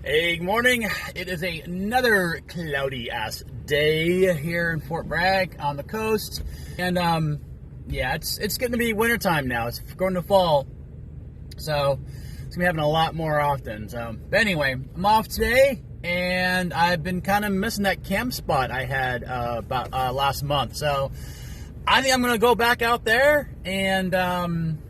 Hey, good morning. It is another cloudy ass day here in Fort Bragg on the coast, and yeah, it's getting to be wintertime now. It's going to fall, so it's gonna be happening a lot more often. But anyway, I'm off today, and I've been kind of missing that camp spot I had about last month. So I think I'm gonna go back out there and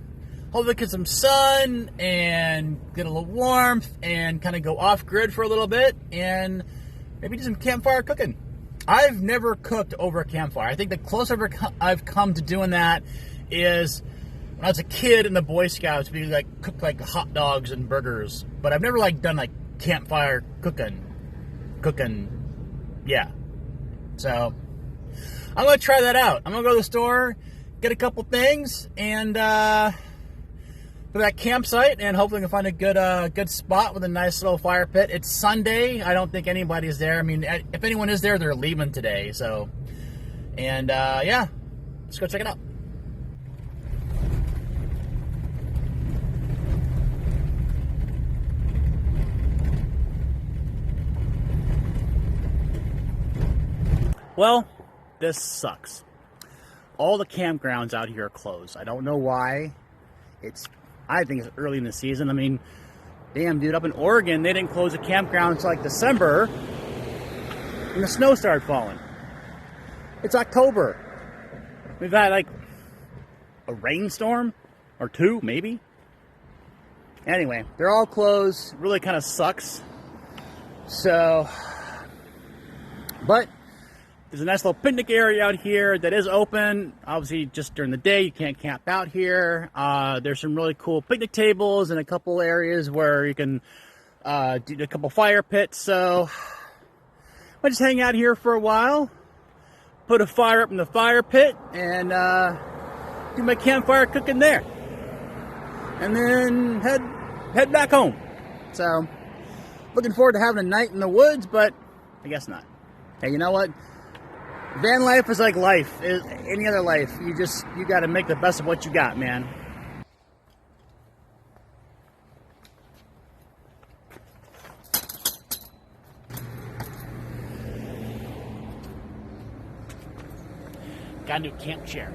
hopefully get some sun and get a little warmth and kind of go off grid for a little bit and maybe do some campfire cooking. I've never cooked over a campfire. I think the closest I've come to doing that is when I was a kid in the Boy Scouts. We cooked like hot dogs and burgers, but I've never done campfire cooking. Yeah. So I'm gonna try that out. I'm gonna go to the store, get a couple things, and for that campsite, and hopefully we can find a good spot with a nice little fire pit. It's Sunday. I don't think anybody's there. I mean, if anyone is there, they're leaving today. So, and yeah, let's go check it out. Well, this sucks. All the campgrounds out here are closed. I don't know why. I think it's early in the season. I mean, damn, dude, up in Oregon, they didn't close the campground until December when the snow started falling. It's October. We've had a rainstorm or two, maybe. Anyway, they're all closed. Really kind of sucks. So, but there's a nice little picnic area out here that is open. Obviously, just during the day, you can't camp out here. There's some really cool picnic tables and a couple areas where you can do a couple fire pits. So I'll just hang out here for a while, put a fire up in the fire pit, and do my campfire cooking there. And then head back home. So looking forward to having a night in the woods, but I guess not. Hey, you know what? Van life is like life, any other life. You got to make the best of what you got, man. Got a new camp chair.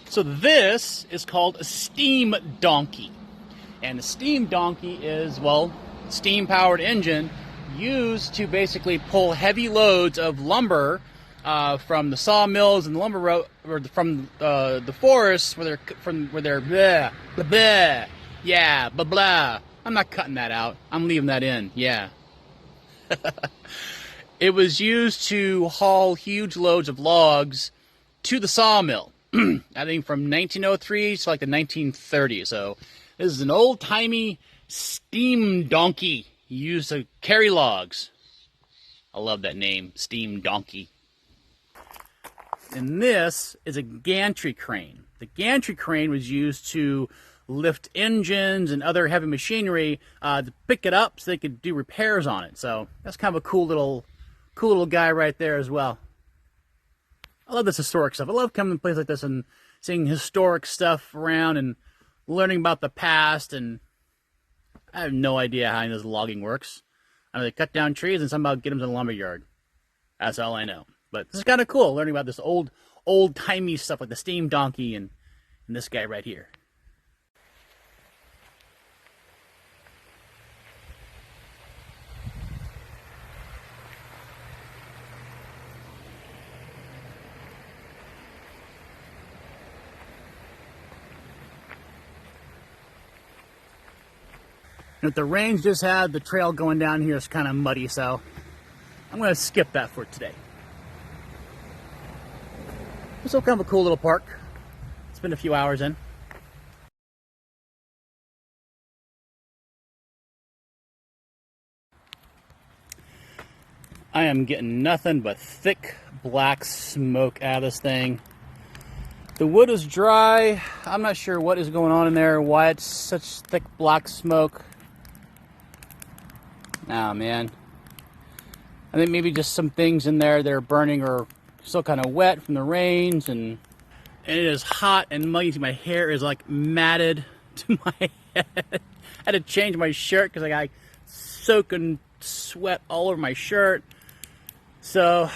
So this is called a steam donkey. And the steam donkey is, well, steam-powered engine used to basically pull heavy loads of lumber from the sawmills and the lumber or from the forests where they're blah, blah, blah, yeah, blah, blah. I'm not cutting that out. I'm leaving that in, yeah. It was used to haul huge loads of logs to the sawmill. I think from 1903 to the 1930s. So this is an old-timey steam donkey used to carry logs. I love that name, steam donkey. And this is a gantry crane. The gantry crane was used to lift engines and other heavy machinery to pick it up so they could do repairs on it. So that's kind of a cool little guy right there as well. I love this historic stuff. I love coming to places like this and seeing historic stuff around and learning about the past. And I have no idea how this logging works. I know they cut down trees and somehow get them to the lumber yard. That's all I know. But this is kind of cool, learning about this old-timey stuff like the steam donkey and this guy right here. And if the rains just had, the trail going down here is kind of muddy, so I'm going to skip that for today. It's still kind of a cool little park. Spend a few hours in. I am getting nothing but thick black smoke out of this thing. The wood is dry. I'm not sure what is going on in there, why it's such thick black smoke. Oh man. I think maybe just some things in there that are burning or still kind of wet from the rains, and it is hot and muggy. My hair is like matted to my head. I had to change my shirt because I got soaking sweat all over my shirt. So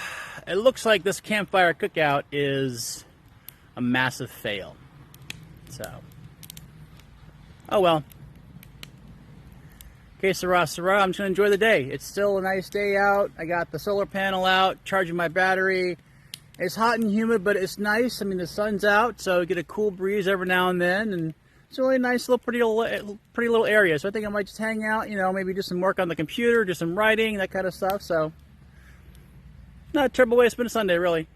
it looks like this campfire cookout is a massive fail. So, oh well. Okay, Sarah, I'm just going to enjoy the day. It's still a nice day out. I got the solar panel out, charging my battery. It's hot and humid, but it's nice. I mean, the sun's out, so you get a cool breeze every now and then, and it's a really nice little pretty little area. So I think I might just hang out, you know, maybe do some work on the computer, do some writing, that kind of stuff. So, not a terrible way to spend a Sunday, really.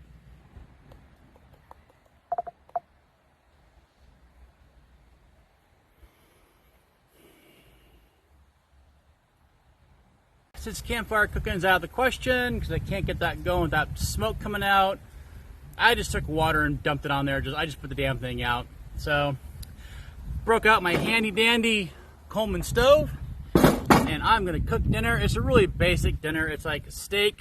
Since campfire cooking is out of the question, because I can't get that going without smoke coming out, I just took water and dumped it on there. I just put the damn thing out. So, broke out my handy dandy Coleman stove, and I'm gonna cook dinner. It's a really basic dinner. It's like steak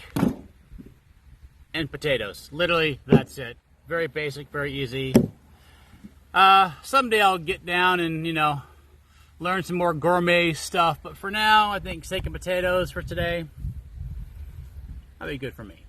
and potatoes. Literally, that's it. Very basic, very easy. Someday I'll get down and, you know, learn some more gourmet stuff, but for now, I think steak and potatoes for today, that'll be good for me.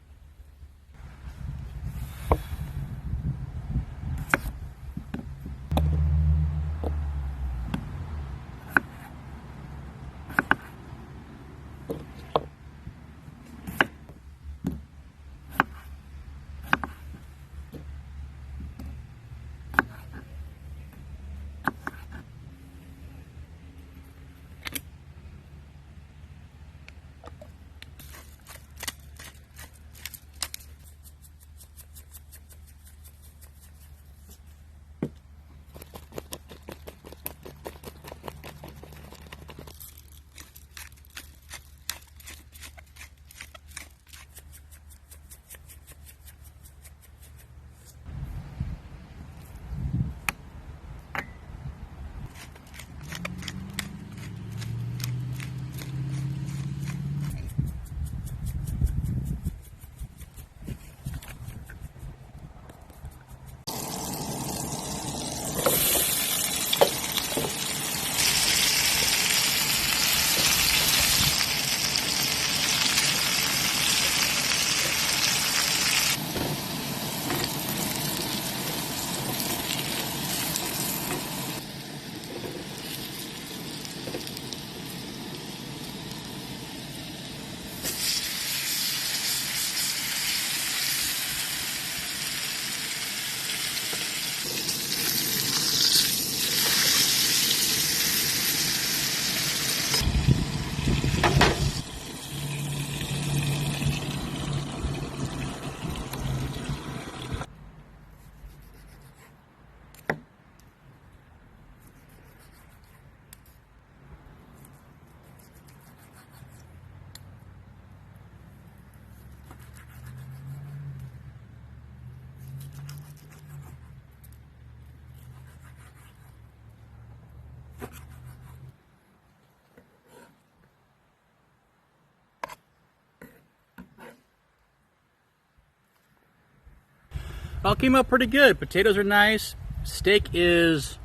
All came out pretty good. Potatoes are nice. Steak is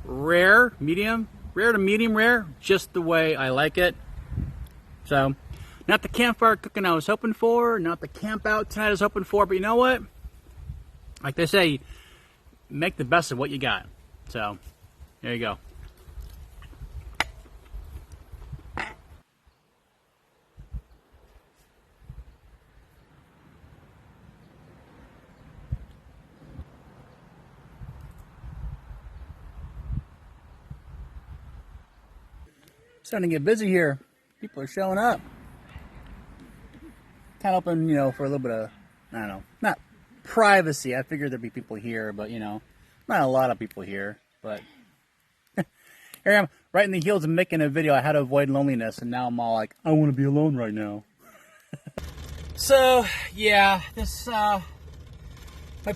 rare, medium, rare to medium rare, just the way I like it. So, not the campfire cooking I was hoping for, not the camp out tonight I was hoping for, but you know what? Like they say, make the best of what you got. So, there you go. Starting to get busy here. People are showing up. Kind of hoping, you know, for a little bit of, I don't know, not privacy. I figured there'd be people here, but, you know, not a lot of people here. But here I am, right in the heels of making a video on how to avoid loneliness, and now I'm all like, I want to be alone right now. So, yeah, this, my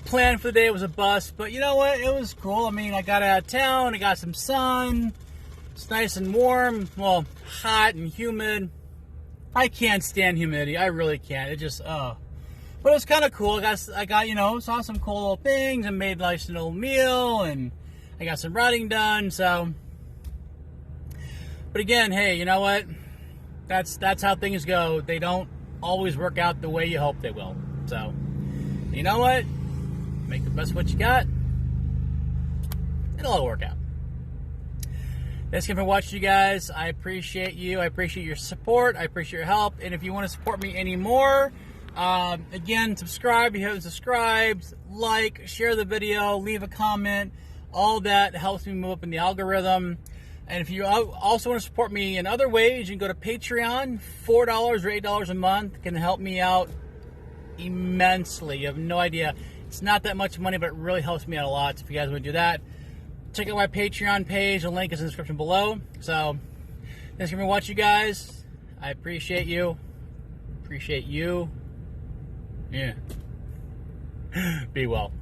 plan for the day was a bust, but you know what? It was cool. I mean, I got out of town, I got some sun. It's nice and warm. Well, hot and humid. I can't stand humidity. I really can't. It just, But it was kind of cool. I got, you know, saw some cool little things and made a nice little meal, and I got some writing done, so. But again, hey, you know what? That's how things go. They don't always work out the way you hope they will. So, you know what? Make the best of what you got. It'll all work out. Thanks again for watching, you guys. I appreciate you. I appreciate your support. I appreciate your help. And if you want to support me anymore, again, subscribe if you haven't subscribed. Like, share the video, leave a comment. All that helps me move up in the algorithm. And if you also want to support me in other ways, you can go to Patreon. $4 or $8 a month can help me out immensely. You have no idea. It's not that much money, but it really helps me out a lot. So if you guys want to do that, check out my Patreon page. The link is in the description below. So, thanks for watching, you guys. I appreciate you. Appreciate you. Yeah. Be well.